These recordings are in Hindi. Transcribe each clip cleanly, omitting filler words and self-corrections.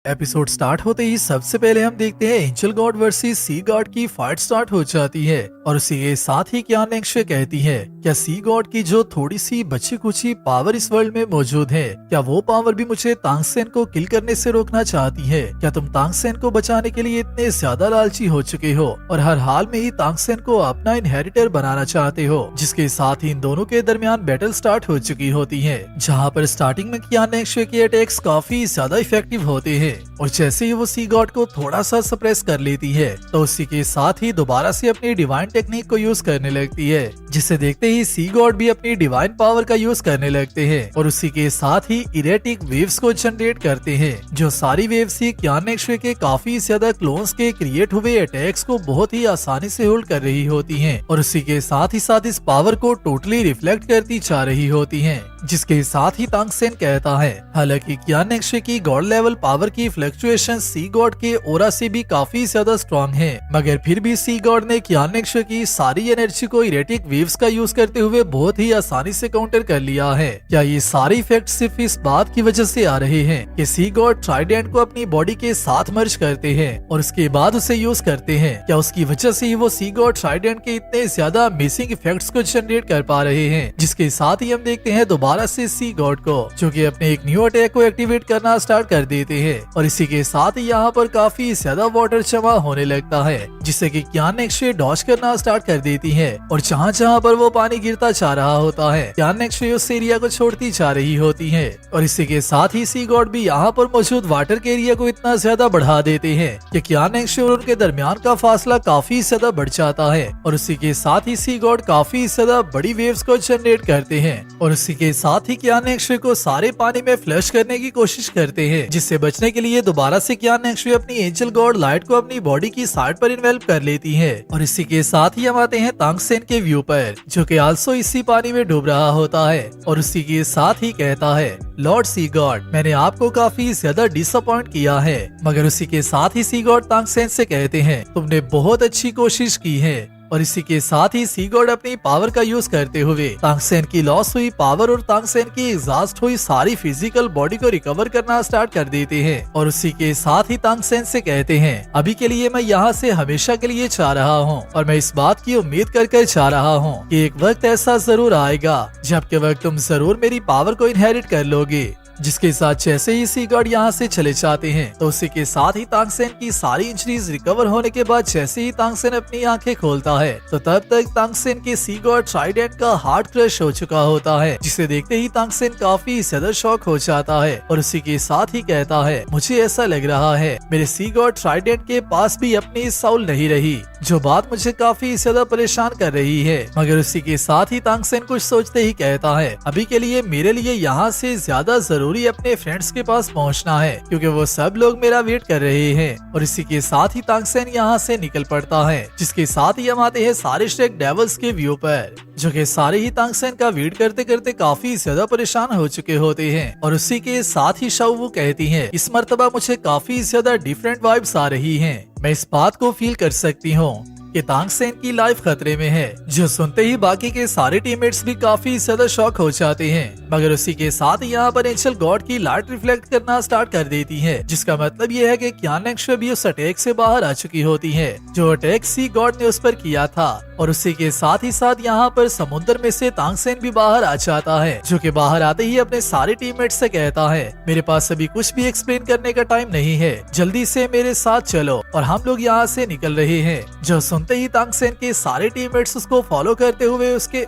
एपिसोड स्टार्ट होते ही सबसे पहले हम देखते हैं angel god versus sea god की फाइट स्टार्ट हो जाती है और उसी के साथ ही क्या नेक्स्ट कहती है क्या सी गॉड की जो थोड़ी सी बची कुची पावर इस वर्ल्ड में मौजूद है, क्या वो पावर भी मुझे तांगसेन को किल करने से रोकना चाहती है? क्या तुम तांगसेन को बचाने के लिए इतने ज्यादा लालची हो चुके हो और हर हाल में ही तांगसेन को अपना इनहेरिटर बनाना चाहते हो? जिसके साथ ही इन दोनों के दरमियान बैटल स्टार्ट हो चुकी होती है, जहाँ पर स्टार्टिंग में किया नेक्स्ट के अटैक्स काफी ज्यादा इफेक्टिव होते हैं और जैसे ही वो सी गॉड को थोड़ा सा सप्रेस कर लेती है तो उसी के साथ ही दोबारा से अपनी डिवाइन टेक्निक को यूज करने लगती है, जिसे देखते ही सी गॉड भी अपनी डिवाइन पावर का यूज करने लगते हैं और उसी के साथ ही इरेटिक वेव्स को जनरेट करते हैं, जो सारी वेव्स ही क्यान नेक्स्ट के काफी ज्यादा क्लोन्स के क्रिएट हुए अटैक्स को बहुत ही आसानी से होल्ड कर रही होती हैं और उसी के साथ इस पावर को टोटली रिफ्लेक्ट करती जा रही होती हैं, जिसके साथ ही तांगसेन कहता है हालांकि क्यान नेक्स्ट की गॉड लेवल पावर की फ्लक्चुएशन सी गॉड के ओरा से भी काफी ज्यादा स्ट्रॉन्ग है, मगर फिर भी सी गॉड ने क्यान नेक्स्ट की सारी एनर्जी को इरेटिक वेव्स का यूज करते हुए बहुत ही आसानी से काउंटर कर लिया है। क्या ये सारे इफेक्ट सिर्फ इस बात की वजह से आ रहे हैं कि सी गॉड ट्राइडेंट को अपनी बॉडी के साथ मर्ज करते हैं और उसके बाद उसे यूज करते हैं? क्या उसकी वजह से ही वो सी गॉड ट्राइडेंट के इतने ज्यादा अमेजिंग इफेक्ट्स को जनरेट कर पा रहे हैं? जिसके साथ ही हम देखते हैं दोबारा से सी गॉड को जो कि अपने एक न्यू अटैक को एक्टिवेट करना स्टार्ट कर देते हैं और इसी के साथ ही यहाँ पर काफी ज्यादा वाटर जमा होने लगता है, जिससे कि क्यान नेक्स्ट डॉज करना स्टार्ट कर देती है और जहाँ जहाँ पर वो पानी गिरता जा रहा होता है क्यान नेक्स्ट उस एरिया को छोड़ती जा रही होती है और इसी के साथ ही सी गॉड भी यहाँ पर मौजूद वाटर के एरिया को इतना ज्यादा बढ़ा देते हैं कि क्यान नेक्स्ट और उनके दरमियान का फासला काफी ज्यादा बढ़ जाता है और उसी के साथ ही सी गॉड काफी ज्यादा बड़ी वेव्स को जनरेट करते हैं और उसी के साथ ही क्यान नेक्स्ट को सारे पानी में फ्लश करने की कोशिश करते हैं, जिससे बचने के लिए दोबारा से क्यान नेक्स्ट अपनी एंजल गॉड लाइट को अपनी बॉडी की साइड पर इन्वेल्व कर लेती है और इसी के साथ ही हम आते हैं तांगसेन के व्यू पर, जो कि आल्सो इसी पानी में डूब रहा होता है और उसी के साथ ही कहता है लॉर्ड सी गॉड, मैंने आपको काफी ज्यादा डिसअपॉइंट किया है। मगर उसी के साथ ही सी गॉड तांगसेन से कहते हैं तुमने बहुत अच्छी कोशिश की है और इसी के साथ ही सी गॉड अपनी पावर का यूज करते हुए तांगसेन की लॉस हुई पावर और तांगसेन की एग्जॉस्ट हुई सारी फिजिकल बॉडी को रिकवर करना स्टार्ट कर देते हैं और उसी के साथ ही तांगसेन से कहते हैं अभी के लिए मैं यहाँ से हमेशा के लिए जा रहा हूँ और मैं इस बात की उम्मीद करके जा रहा हूँ कि एक वक्त ऐसा जरूर आएगा जबकि वक्त तुम जरूर मेरी पावर को इनहेरिट कर लोगे। जिसके साथ जैसे ही सी गॉड यहाँ से चले जाते हैं तो उसी के साथ ही तांगसेन की सारी इंजरीज रिकवर होने के बाद जैसे ही तांगसेन अपनी आंखें खोलता है तो तब तक तांगसेन के सी गॉड ट्राइडेंट का हार्ट क्रश हो चुका होता है, जिसे देखते ही तांगसेन काफी ज्यादा शॉक हो जाता है और उसी के साथ ही कहता है मुझे ऐसा लग रहा है मेरे सी गॉड ट्राइडेंट के पास भी अपनी साउल नहीं रही, जो बात मुझे काफी ज्यादा परेशान कर रही है। मगर उसी के साथ ही तांगसेन कुछ सोचते ही कहता है अभी के लिए मेरे लिए यहाँ से ज्यादा जरूरी अपने फ्रेंड्स के पास पहुँचना है क्योंकि वो सब लोग मेरा वेट कर रहे हैं और इसी के साथ ही तांगसेन यहाँ से निकल पड़ता है। जिसके साथ ही हम आते हैं सारे श्रेक डेविल्स के व्यू पर, जो कि सारे ही तांगसेन का वेट करते करते काफी ज्यादा परेशान हो चुके होते हैं और उसी के साथ ही शाओवू कहती है इस मर्तबा मुझे काफी ज्यादा डिफरेंट वाइब्स आ रही हैं, मैं इस बात को फील कर सकती हूँ कि तांगसेन की लाइफ खतरे में है। जो सुनते ही बाकी के सारे टीममेट्स भी काफी ज्यादा शॉक हो जाते हैं, मगर उसी के साथ यहाँ पर एंजल गॉड की लाइट रिफ्लेक्ट करना स्टार्ट कर देती है, जिसका मतलब ये है कि क्यान नेक्स्ट भी उस अटैक से बाहर आ चुकी होती है जो अटैक सी गॉड ने उस पर किया था और उसी के साथ ही साथ यहाँ पर समुद्र में से तांगसेन भी बाहर आ जाता है, जो कि बाहर आते ही अपने सारे टीममेट से कहता है मेरे पास अभी कुछ भी एक्सप्लेन करने का टाइम नहीं है, जल्दी से मेरे साथ चलो और हम लोग यहाँ से निकल रहे हैं। जो सुनते ही तांगसेन के सारे टीममेट्स उसको फॉलो करते हुए उसे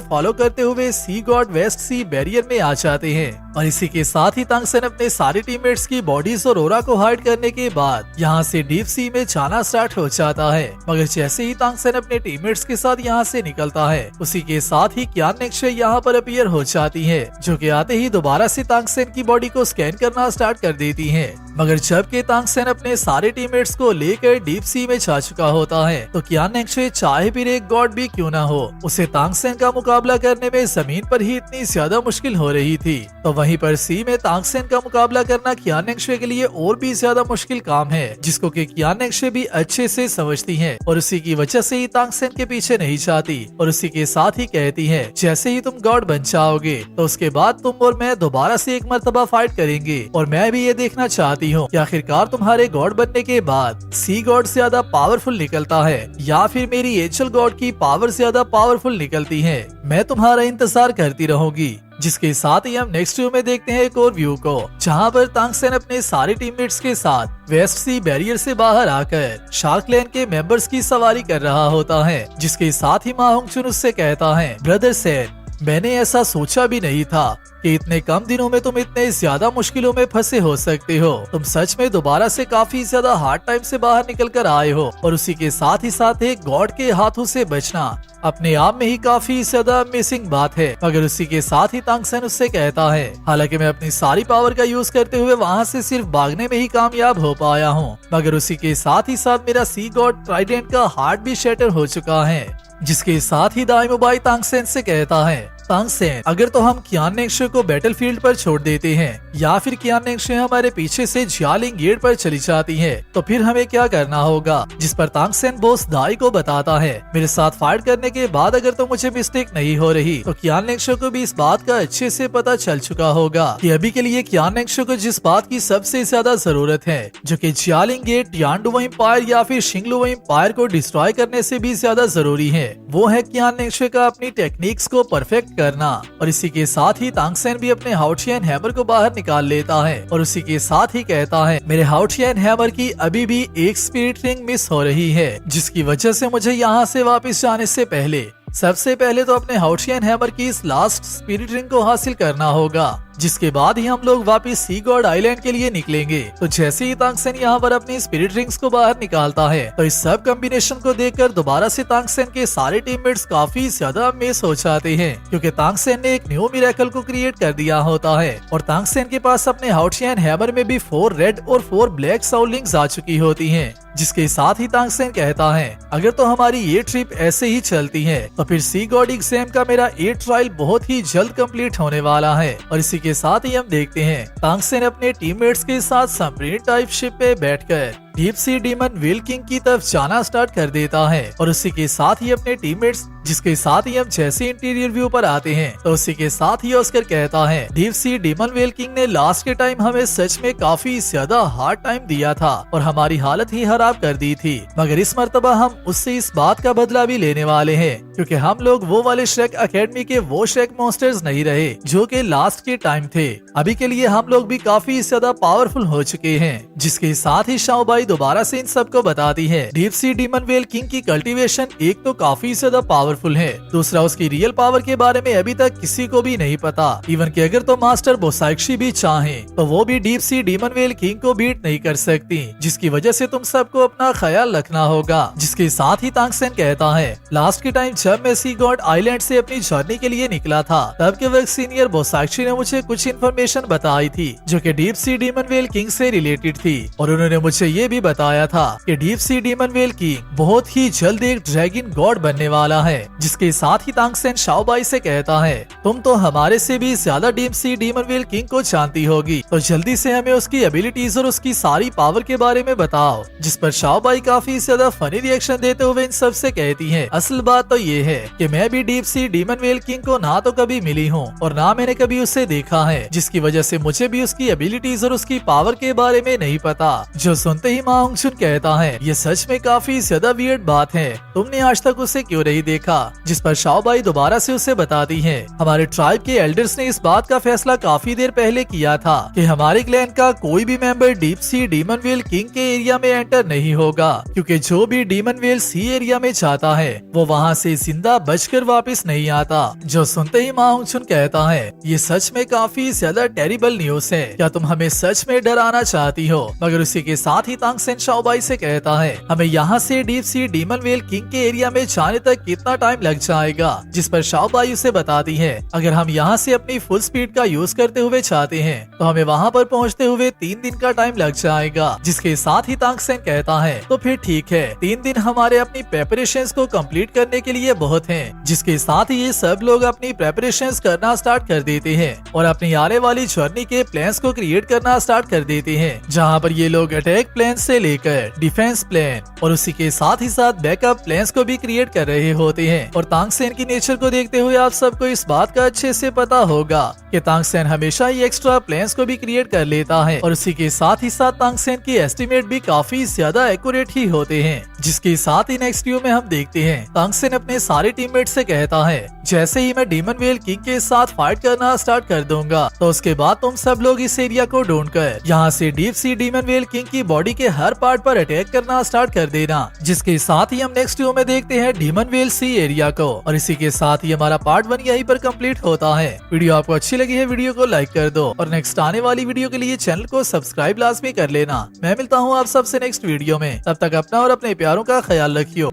फॉलो करते हुए सी गॉड वेस्ट सी बैरियर में आ जाते हैं और इसी के साथ ही तांगसेन अपने सारे टीममेट्स की बॉडीज और ओरा को हाइड करने के बाद यहाँ से डीप सी में जाना स्टार्ट हो जाता है। मगर जैसे ही तांगसेन अपने टीममेट्स के साथ यहाँ से निकलता है उसी के साथ ही क्यान नेक्स्ट यहाँ पर अपीयर हो जाती है, जो कि आते ही दोबारा से तांगसेन की बॉडी को स्कैन करना स्टार्ट कर देती है। मगर जबकि तांगसेन अपने सारे टीममेट्स को लेकर डीप सी में जा चुका होता है तो क्यान नेक्स्ट चाहे फिर एक गॉड भी क्यों ना हो, उसे तांगसेन का मुकाबला करने में जमीन पर ही इतनी ज्यादा मुश्किल हो रही थी। तो वहीं पर सी में तांगसेन का मुकाबला करना कियान नेंगशे के लिए और भी ज्यादा मुश्किल काम है, जिसको कि कियान नेंगशे भी अच्छे से समझती है और उसी की वजह से ही तांगसेन के पीछे नहीं चाहती और उसी के साथ ही कहती है जैसे ही तुम गॉड बन जाओगे तो उसके बाद तुम और मैं दोबारा से एक मर्तबा फाइट करेंगे और मैं भी ये देखना चाहती हूँ कि आखिरकार तुम्हारे गॉड बनने के बाद सी गॉड ज्यादा पावरफुल निकलता है या फिर मेरी एंजल गॉड की पावर ज्यादा पावरफुल निकलती है। मैं तुम्हारा इंतजार करती रहूंगी। जिसके साथ ही हम नेक्स्ट व्यू में देखते हैं एक और व्यू को, जहां पर तांगसेन अपने सारे टीममेट्स के साथ वेस्ट सी बैरियर से बाहर आकर शार्क क्लैन के मेंबर्स की सवारी कर रहा होता है। जिसके साथ ही मा होंगचुन उससे कहता है, ब्रदर सेन, मैंने ऐसा सोचा भी नहीं था कि इतने कम दिनों में तुम इतने ज्यादा मुश्किलों में फंसे हो सकते हो। तुम सच में दोबारा से काफी ज्यादा हार्ड टाइम से बाहर निकल कर आए हो और उसी के साथ एक गॉड के हाथों से बचना अपने आप में ही काफी ज्यादा अमेजिंग बात है। मगर उसी के साथ ही तांगसेन उससे कहता है, हालांकि मैं अपनी सारी पावर का यूज करते हुए वहाँ से सिर्फ भागने में ही कामयाब हो पाया हूँ, मगर उसी के साथ मेरा सी गॉड ट्राइडेंट का हार्ट भी शैटर हो चुका है। जिसके साथ ही दाइमोबाई तांगसेन से कहता है, तांगसेन, अगर तो हम कियान नेंगशे को बैटलफील्ड पर छोड़ देते हैं या फिर कियान नेंगशे हमारे पीछे से जियालिंग गेट पर चली जाती है तो फिर हमें क्या करना होगा। जिस पर तांगसेन बॉस दाई को बताता है, मेरे साथ फाइट करने के बाद अगर तो मुझे मिस्टेक नहीं हो रही तो कियान नेंगशे को भी इस बात का अच्छे से पता चल चुका होगा कि अभी के लिए कियान नेंगशे को जिस बात की सबसे ज्यादा जरूरत है, जो कि जियालिंग गेट, यांडू एम्पायर या फिर शिंगलू एम्पायर को डिस्ट्रॉय करने से भी ज्यादा जरूरी है, वो है कियान नेंगशे का अपनी टेक्निक्स को परफेक्ट करना। और इसी के साथ ही तांगसेन भी अपने हाउटियन हैमर को बाहर निकाल लेता है और उसी के साथ ही कहता है, मेरे हाउटियन हैमर की अभी भी एक स्पिरिट रिंग मिस हो रही है, जिसकी वजह से मुझे यहाँ से वापस जाने से पहले सबसे पहले तो अपने हाउटियन हैमर की इस लास्ट स्पिरिट रिंग को हासिल करना होगा। जिसके बाद ही हम लोग वापस सी गॉड आइलैंड के लिए निकलेंगे। तो जैसे ही तांगसेन यहाँ पर अपनी स्पिरिट रिंग्स को बाहर निकालता है तो इस सब कॉम्बिनेशन को देखकर दोबारा से तांगसेन के सारे टीममेट्स काफी ज्यादा अमेज हो जाते हैं, क्योंकि तांगसेन ने एक न्यू मिरेकल को क्रिएट कर दिया होता है और तांगसेन के पास अपने हाउटियन हैमर में भी 4 रेड और 4 ब्लैक साउलिंग्स आ चुकी होती हैं। जिसके साथ ही तांगसेन कहता है, अगर तो हमारी ये ट्रिप ऐसे ही चलती है तो फिर सी गॉड एग्जाम का मेरा ये ट्रायल बहुत ही जल्द कंप्लीट होने वाला है। और इसी के साथ ही हम देखते हैं तांगसेन अपने टीममेट्स के साथ सबमरीन टाइप शिप पे बैठकर deep sea demon whale king की तरफ जाना स्टार्ट कर देता है और उसी के साथ ही अपने टीममेट्स, जिसके साथ ही हम जैसे इंटीरियर व्यू पर आते हैं तो उसी के साथ ही ऑस्कर कहता है, deep sea demon whale king ने लास्ट के टाइम हमें सच में काफी ज्यादा हार्ड टाइम दिया था और हमारी हालत ही खराब कर दी थी, मगर इस मर्तबा हम उससे इस बात का बदला भी लेने वाले हैं, क्योंकि हम लोग वो वाले श्रेक अकेडमी के वो श्रेक मॉन्स्टर्स नहीं रहे जो कि लास्ट के टाइम थे। अभी के लिए हम लोग भी काफी ज्यादा पावरफुल हो चुके हैं। जिसके साथ ही शाओबाई दोबारा से इन सबको बताती है, deep sea demon whale king की कल्टीवेशन एक तो काफी ज्यादा पावरफुल है, दूसरा उसकी रियल पावर के बारे में अभी तक किसी को भी नहीं पता। इवन कि अगर तो मास्टर बोसाइक्शी भी चाहे तो वो भी deep sea demon whale king को बीट नहीं कर सकती, जिसकी वजह से तुम सबको अपना ख्याल रखना होगा। जिसके साथ ही तांगसेन कहता है, लास्ट के टाइम जब मैं सी गॉड आइलैंड से अपनी जर्नी के लिए निकला था तब के वक्त सीनियर बोसाइक्शी ने मुझे कुछ इन्फॉर्मेशन बताई थी जो कि deep sea demon whale king से रिलेटेड थी, और उन्होंने मुझे ये भी बताया था कि deep sea demon whale king बहुत ही जल्द एक ड्रैगन गॉड बनने वाला है। जिसके साथ ही तांगसेन शाओबाई से कहता है, तुम तो हमारे से भी ज्यादा deep sea demon whale king को जानती होगी, तो जल्दी से हमें उसकी एबिलिटीज और उसकी सारी पावर के बारे में बताओ। जिस पर शाओबाई काफी ज्यादा फनी रिएक्शन देते हुए इन सब से कहती है, असल बात तो ये है कि मैं भी deep sea demon whale king को ना तो कभी मिली हूँ और ना मैंने कभी उसे देखा है, जिसकी वजह से मुझे भी उसकी एबिलिटीज और उसकी पावर के बारे में नहीं पता। जो सुनते ही मा होंगचुन कहता है, ये सच में काफी ज्यादा वियर्ड बात है, तुमने आज तक उसे क्यों नहीं देखा। जिस पर शाओबाई दोबारा से उसे बताती है, हमारे ट्राइब के एल्डर्स ने इस बात का फैसला काफी देर पहले किया था कि हमारे क्लैन का कोई भी member deep sea demon whale king के एरिया में एंटर नहीं होगा, क्योंकि जो भी डीमन व्हेल सी एरिया में जाता है वो वहाँ से जिंदा बचकर वापस नहीं आता। जो सुनते ही मा होंगचुन कहता है, ये सच में काफी ज्यादा टेरिबल न्यूज है, क्या तुम हमें सच में डराना चाहती हो। मगर उसी के साथ ही तांगसेन शाओबाई से कहता है, हमें यहाँ से deep sea demon well king के एरिया में जाने तक कितना टाइम लग जाएगा। जिस पर शाओबाई उसे बताती है, अगर हम यहाँ से अपनी फुल स्पीड का यूज करते हुए चाहते हैं तो हमें वहाँ पर पहुँचते हुए 3 दिन का टाइम लग जाएगा। जिसके साथ ही तांगसेन कहता है, तो फिर ठीक है, 3 दिन हमारे अपनी प्रेपरेशंस को कंप्लीट करने के लिए बहुत हैं। जिसके साथ ही ये सब लोग अपनी प्रेपरेशंस करना स्टार्ट कर देते हैं और अपनी आने वाली जर्नी के प्लान्स को क्रिएट करना स्टार्ट कर देते हैं, जहाँ पर ये लोग अटैक प्लान से लेकर डिफेंस प्लान और उसी के साथ ही साथ बैकअप प्लान्स को भी क्रिएट कर रहे होते हैं। और तांगसेन की नेचर को देखते हुए आप सबको इस बात का अच्छे से पता होगा कि तांगसेन हमेशा ही एक्स्ट्रा प्लान्स को भी क्रिएट कर लेता है और उसी के साथ ही साथ तांगसेन की एस्टिमेट भी काफी ज्यादा एक्यूरेट ही होते हैं। जिसके साथ ही नेक्स्ट वीडियो में हम देखते हैं, तांगसेन अपने सारे टीममेट से कहता है, जैसे ही मैं डीमन वेल किंग के साथ फाइट करना स्टार्ट कर दूंगा तो उसके बाद तुम सब लोग इस एरिया को ढूंढकर यहाँ से deep sea demon well king की बॉडी के हर पार्ट पर अटैक करना स्टार्ट कर देना। जिसके साथ ही हम नेक्स्ट वीडियो में देखते हैं डीमन वेल सी एरिया को और इसी के साथ ही हमारा पार्ट 1 यहीं पर कंप्लीट होता है। वीडियो आपको अच्छी लगी है, वीडियो को लाइक कर दो और नेक्स्ट आने वाली वीडियो के लिए चैनल को सब्सक्राइब लाजमी कर लेना। मैं मिलता हूँ आप सबसे नेक्स्ट वीडियो में, तब तक अपना और अपने प्यारों का ख्याल रखियो।